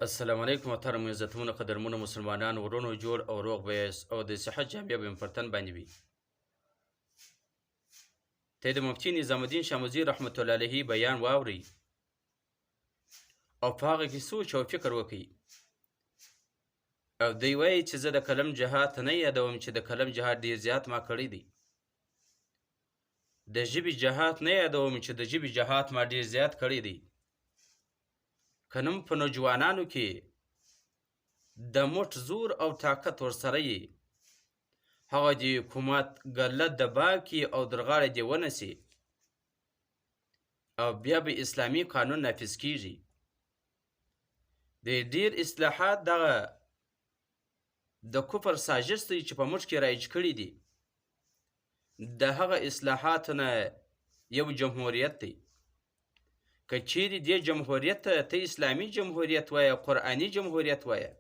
السلام علیکم محترم عزتمنو قدرمنو مسلمانان ورونو جوړ او روغ به یاست او د صحت جامې به مو پر تن باندې وي. ته د مفتي نظام الدین شاه مزي رحمت الله علیه بیان واورئ او په هغه کې سوچ او فکر وکړئ. او دوی وایي چې زه د قلم جهاد نه یادوم چې د قلم جهاد ډېر زیات ما کړی دی. د ژبې جهاد نه یادوم چې د ژبې جهاد ما ډېر زیات کړی دی. که نوم په نوجوانانو کې د موټ زور او طاقت ورسره یې، هغه د حکومت ګله دبا کړي او در غاړه دې ونسي او بیا به اسلامي قانون نافذ کیږي. د ډېر اصلاحات دغه د کفر سازش دی چې په موږ کې رایج کړي دي. د هغه اصلاحاتو نه یو جمهوریت دی. که چیرې دې جمهوریت ته اسلامي جمهوریت وایه، قرآني جمهوریت وایه،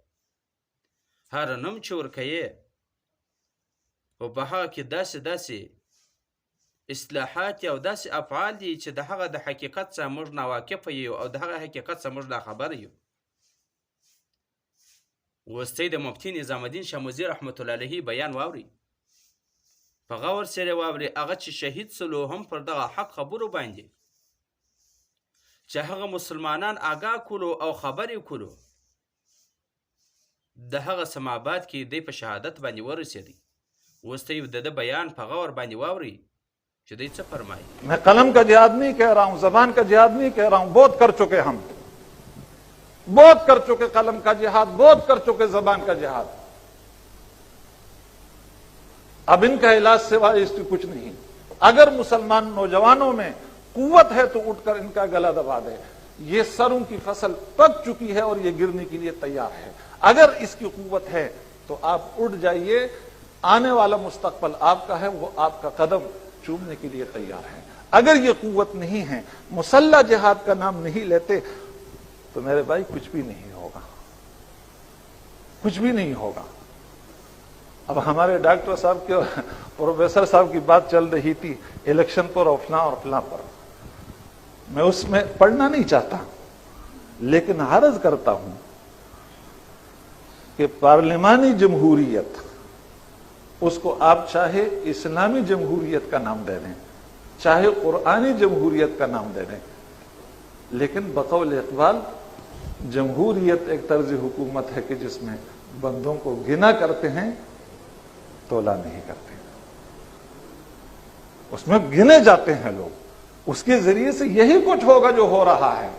هر نوم چې ورکوې، خو په هغه کې داسې اصلاحات او داسې افعال دي چې د هغه د حقیقت څخه موږ ناواقفه یو او د هغه حقیقت څخه موږ ناخبره یو. اوس ته د مفتي نظام الدین شاه مزي رحمت الله علیه بیان واورئ، په غور سره واورئ. هغه چې شهید سلو هم پر دغه حق خبرو باندې چې هغه مسلمانان آگاه کړو او خبرې کړو، د هغه سمابات کې دی په شهادت باندې ورسېدی. اوس ته د بیان په غور باندې واورئ چې دی څه فرمایي. मैं कलम का जिहाद नहीं कह रहा हूं, जबान का जिहाद नहीं कह रहा हूं. बहुत कर चुके हम, बहुत कर चुके कलम का जिहाद, बहुत कर चुके जबान का जिहाद. अब इनका इलाज सिवाय इसकी कुछ नहीं. अगर मुसलमान नौजवानों में कुव्वत है तो उठकर इनका गला दबा दे. ये सरों की फसल पक चुकी है और ये गिरने के लिए तैयार है. अगर इसकी कुव्वत है तो आप उठ जाइए. आने वाला मुस्तकबल आपका है, वो आपका कदम चूमने के लिए तैयार है. अगर ये कुव्वत नहीं है, मुसल्ला जिहाद का नाम नहीं लेते, तो मेरे भाई कुछ भी नहीं होगा, कुछ भी नहीं होगा. अब हमारे डॉक्टर साहब के प्रोफेसर साहब की बात चल रही थी इलेक्शन पर और फला पर. मैं उसमें पढ़ना नहीं चाहता, लेकिन अर्ज करता हूं कि पार्लिमानी जमहूरियत, उसको आप चाहे इस्लामी जमहूरियत का नाम दे दें, चाहे कुरानी जमहूरियत का नाम दे दें, लेकिन बकौल इकबाल जमहूरियत एक तर्ज हुकूमत है कि जिसमें बंदों को गिना करते हैं, तोला नहीं करते. उसमें गिने जाते हैं लोग. उसके जरिए से यही कुछ होगा जो हो रहा है.